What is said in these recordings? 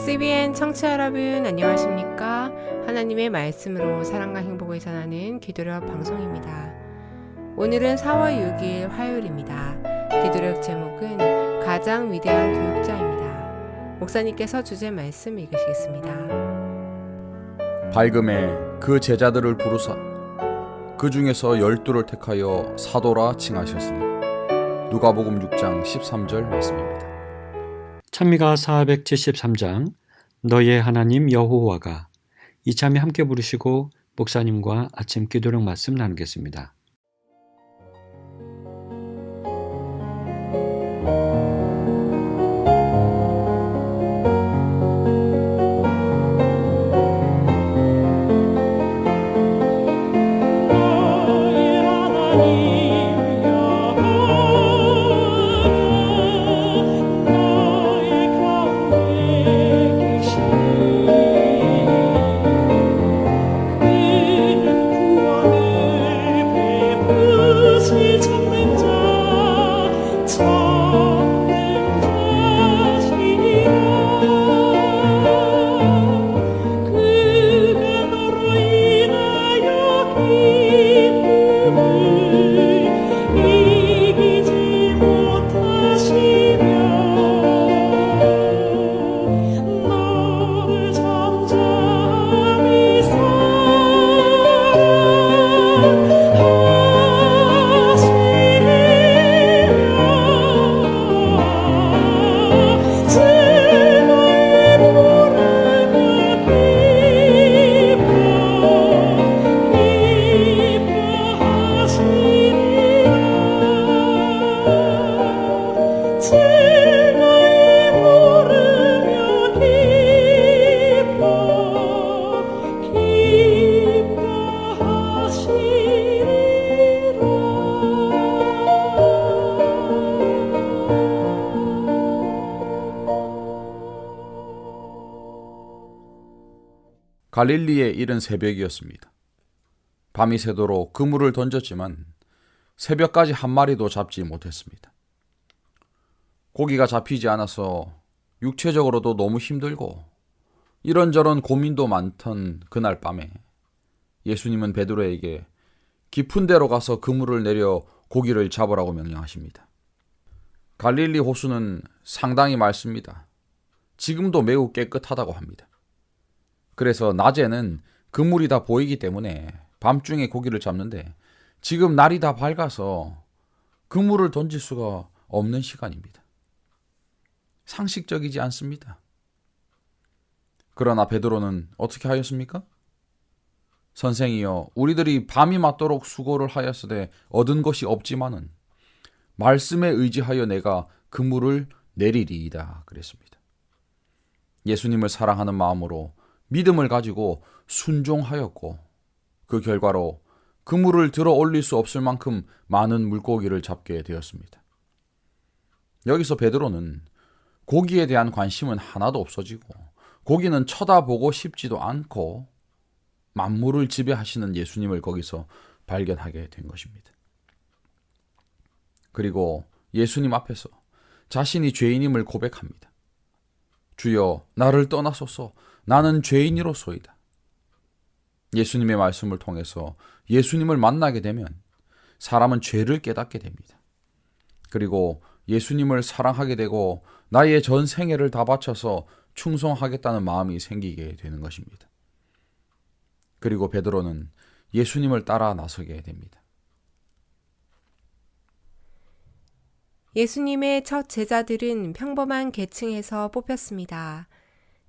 CBN 청취자 여러분 안녕하십니까? 하나님의 말씀으로 사랑과 행복을 전하는 기도력 방송입니다. 오늘은 4월 6일 화요일입니다. 기도력 제목은 가장 위대한 교육자입니다. 목사님께서 주제 말씀 읽으시겠습니다. 밝음에 그 제자들을 부르사 그 중에서 12를 택하여 사도라 칭하셨으니 누가복음 6장 13절 말씀입니다. 찬미가 473장 너의 하나님 여호와가 이참에 함께 부르시고 목사님과 아침 기도력 말씀 나누겠습니다. 갈릴리의 이른 새벽이었습니다. 밤이 새도록 그물을 던졌지만 새벽까지 한 마리도 잡지 못했습니다. 고기가 잡히지 않아서 육체적으로도 너무 힘들고 이런저런 고민도 많던 그날 밤에 예수님은 베드로에게 깊은 데로 가서 그물을 내려 고기를 잡으라고 명령하십니다. 갈릴리 호수는 상당히 맑습니다. 지금도 매우 깨끗하다고 합니다. 그래서 낮에는 그물이 다 보이기 때문에 밤중에 고기를 잡는데 지금 날이 다 밝아서 그물을 던질 수가 없는 시간입니다. 상식적이지 않습니다. 그러나 베드로는 어떻게 하였습니까? 선생이여, 우리들이 밤이 맞도록 수고를 하였으되 얻은 것이 없지만은 말씀에 의지하여 내가 그물을 내리리이다 그랬습니다. 예수님을 사랑하는 마음으로 믿음을 가지고 순종하였고 그 결과로 그물을 들어 올릴 수 없을 만큼 많은 물고기를 잡게 되었습니다. 여기서 베드로는 고기에 대한 관심은 하나도 없어지고 고기는 쳐다보고 싶지도 않고 만물을 지배하시는 예수님을 거기서 발견하게 된 것입니다. 그리고 예수님 앞에서 자신이 죄인임을 고백합니다. 주여, 나를 떠나소서. 나는 죄인이로소이다. 예수님의 말씀을 통해서 예수님을 만나게 되면 사람은 죄를 깨닫게 됩니다. 그리고 예수님을 사랑하게 되고 나의 전 생애를 다 바쳐서 충성하겠다는 마음이 생기게 되는 것입니다. 그리고 베드로는 예수님을 따라 나서게 됩니다. 예수님의 첫 제자들은 평범한 계층에서 뽑혔습니다.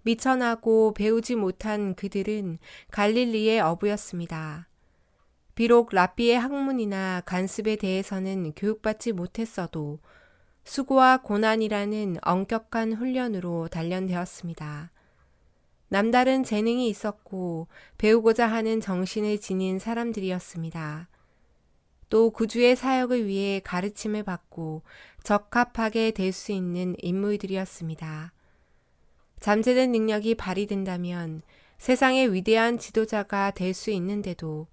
미천하고 배우지 못한 그들은 갈릴리의 어부였습니다. 비록 랍비의 학문이나 간습에 대해서는 교육받지 못했어도 수고와 고난이라는 엄격한 훈련으로 단련되었습니다. 남다른 재능이 있었고 배우고자 하는 정신을 지닌 사람들이었습니다. 또 구주의 사역을 위해 가르침을 받고 적합하게 될 수 있는 인물들이었습니다. 잠재된 능력이 발휘된다면 세상의 위대한 지도자가 될 수 있는데도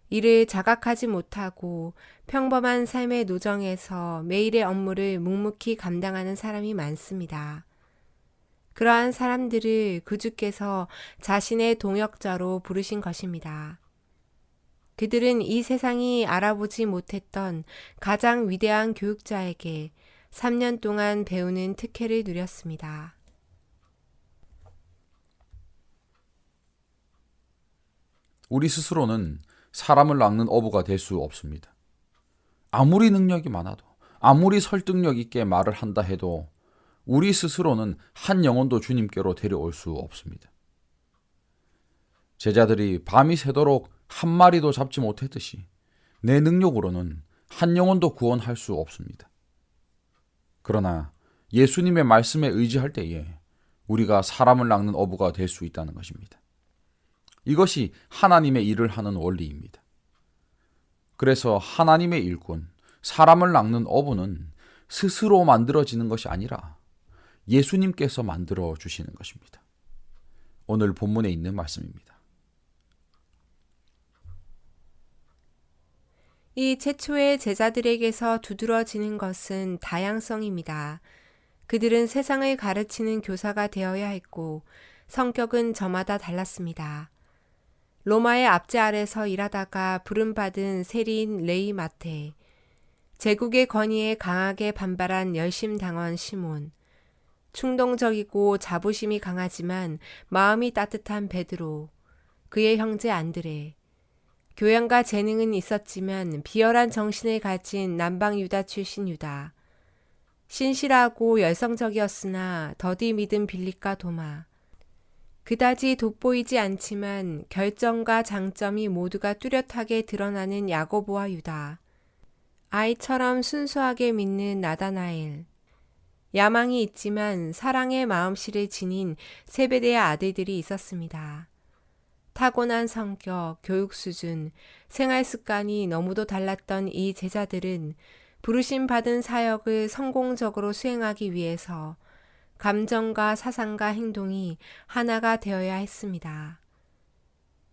이를 자각하지 못하고 평범한 삶의 노정에서 매일의 업무를 묵묵히 감당하는 사람이 많습니다. 그러한 사람들을 구주께서 자신의 동역자로 부르신 것입니다. 그들은 이 세상이 알아보지 못했던 가장 위대한 교육자에게 3년 동안 배우는 특혜를 누렸습니다. 우리 스스로는 사람을 낚는 어부가 될 수 없습니다. 아무리 능력이 많아도, 아무리 설득력 있게 말을 한다 해도 우리 스스로는 한 영혼도 주님께로 데려올 수 없습니다. 제자들이 밤이 새도록 한 마리도 잡지 못했듯이 내 능력으로는 한 영혼도 구원할 수 없습니다. 그러나 예수님의 말씀에 의지할 때에 우리가 사람을 낚는 어부가 될 수 있다는 것입니다. 이것이 하나님의 일을 하는 원리입니다. 그래서 하나님의 일꾼, 사람을 낚는 어부는 스스로 만들어지는 것이 아니라 예수님께서 만들어 주시는 것입니다. 오늘 본문에 있는 말씀입니다. 이 최초의 제자들에게서 두드러지는 것은 다양성입니다. 그들은 세상을 가르치는 교사가 되어야 했고 성격은 저마다 달랐습니다. 로마의 압제 아래서 일하다가 부름받은 세리인 레이 마테, 제국의 건의에 강하게 반발한 열심당원 시몬, 충동적이고 자부심이 강하지만 마음이 따뜻한 베드로, 그의 형제 안드레, 교양과 재능은 있었지만 비열한 정신을 가진 남방 유다 출신 유다, 신실하고 열성적이었으나 더디 믿은 빌립과 도마, 그다지 돋보이지 않지만 결정과 장점이 모두가 뚜렷하게 드러나는 야고보와 유다, 아이처럼 순수하게 믿는 나다나엘, 야망이 있지만 사랑의 마음씨를 지닌 세베대의 아들들이 있었습니다. 타고난 성격, 교육 수준, 생활 습관이 너무도 달랐던 이 제자들은 부르심 받은 사역을 성공적으로 수행하기 위해서 감정과 사상과 행동이 하나가 되어야 했습니다.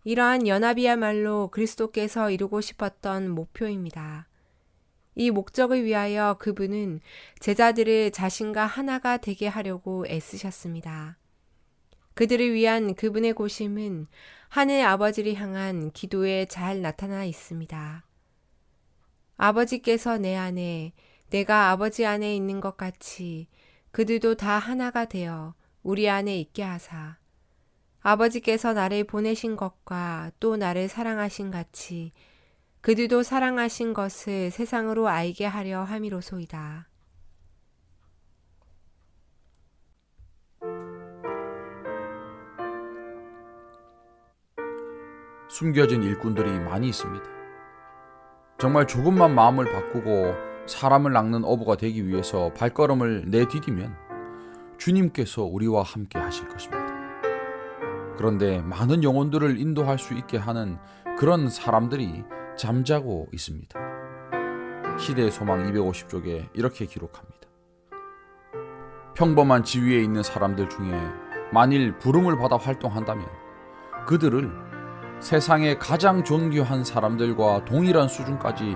이러한 연합이야말로 그리스도께서 이루고 싶었던 목표입니다. 이 목적을 위하여 그분은 제자들을 자신과 하나가 되게 하려고 애쓰셨습니다. 그들을 위한 그분의 고심은 하늘 아버지를 향한 기도에 잘 나타나 있습니다. 아버지께서 내 안에, 내가 아버지 안에 있는 것 같이 그들도 다 하나가 되어 우리 안에 있게 하사 아버지께서 나를 보내신 것과 또 나를 사랑하신 같이 그들도 사랑하신 것을 세상으로 알게 하려 함이로소이다. 숨겨진 일꾼들이 많이 있습니다. 정말 조금만 마음을 바꾸고 사람을 낚는 어부가 되기 위해서 발걸음을 내디디면 주님께서 우리와 함께 하실 것입니다. 그런데 많은 영혼들을 인도할 수 있게 하는 그런 사람들이 잠자고 있습니다. 시대의 소망 250쪽에 이렇게 기록합니다. 평범한 지위에 있는 사람들 중에 만일 부름을 받아 활동한다면 그들을 세상의 가장 존귀한 사람들과 동일한 수준까지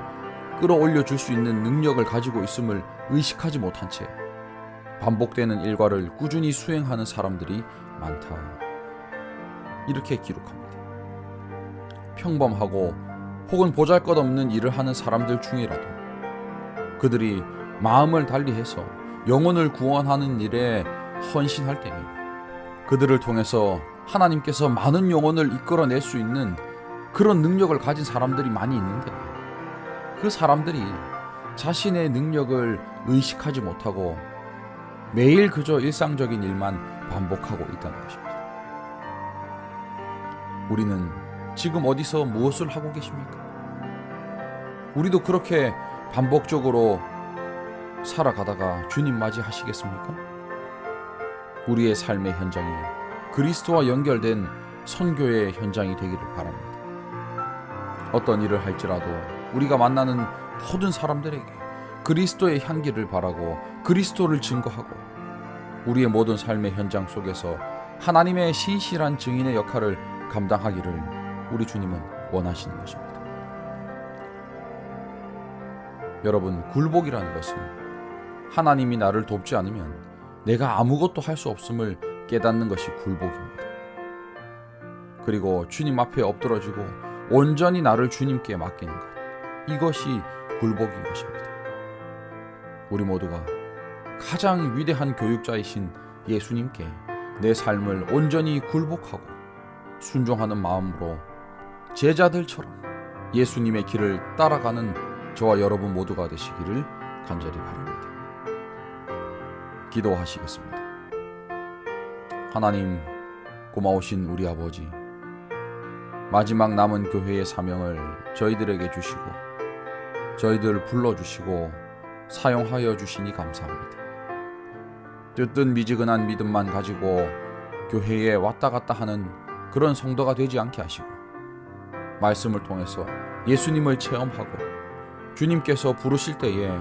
끌어올려 줄 수 있는 능력을 가지고 있음을 의식하지 못한 채 반복되는 일과를 꾸준히 수행하는 사람들이 많다. 이렇게 기록합니다. 평범하고 혹은 보잘것없는 일을 하는 사람들 중이라도 그들이 마음을 달리해서 영혼을 구원하는 일에 헌신할 때에 그들을 통해서 하나님께서 많은 영혼을 이끌어낼 수 있는 그런 능력을 가진 사람들이 많이 있는데 그 사람들이 자신의 능력을 의식하지 못하고 매일 그저 일상적인 일만 반복하고 있다는 것입니다. 우리는 지금 어디서 무엇을 하고 계십니까? 우리도 그렇게 반복적으로 살아가다가 주님 맞이하시겠습니까? 우리의 삶의 현장이 그리스도와 연결된 선교의 현장이 되기를 바랍니다. 어떤 일을 할지라도 우리가 만나는 모든 사람들에게 그리스도의 향기를 바라고 그리스도를 증거하고 우리의 모든 삶의 현장 속에서 하나님의 신실한 증인의 역할을 감당하기를 우리 주님은 원하시는 것입니다. 여러분, 굴복이라는 것은 하나님이 나를 돕지 않으면 내가 아무것도 할 수 없음을 깨닫는 것이 굴복입니다. 그리고 주님 앞에 엎드러지고 온전히 나를 주님께 맡기는 것, 이것이 굴복인 것입니다. 우리 모두가 가장 위대한 교육자이신 예수님께 내 삶을 온전히 굴복하고 순종하는 마음으로 제자들처럼 예수님의 길을 따라가는 저와 여러분 모두가 되시기를 간절히 바랍니다. 기도하시겠습니다. 하나님, 고마우신 우리 아버지, 마지막 남은 교회의 사명을 저희들에게 주시고 저희들을 불러주시고 사용하여 주시니 감사합니다. 뜨뜻 미지근한 믿음만 가지고 교회에 왔다 갔다 하는 그런 성도가 되지 않게 하시고 말씀을 통해서 예수님을 체험하고 주님께서 부르실 때에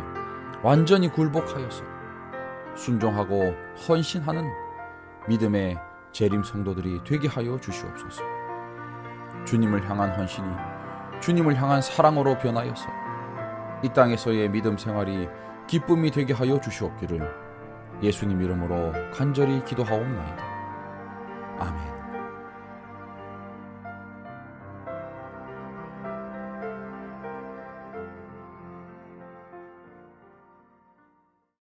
완전히 굴복하여서 순종하고 헌신하는 믿음의 재림 성도들이 되게 하여 주시옵소서. 주님을 향한 헌신이 주님을 향한 사랑으로 변하여서 이 땅에서의 믿음 생활이 기쁨이 되게 하여 주시옵기를 예수님 이름으로 간절히 기도하옵나이다. 아멘.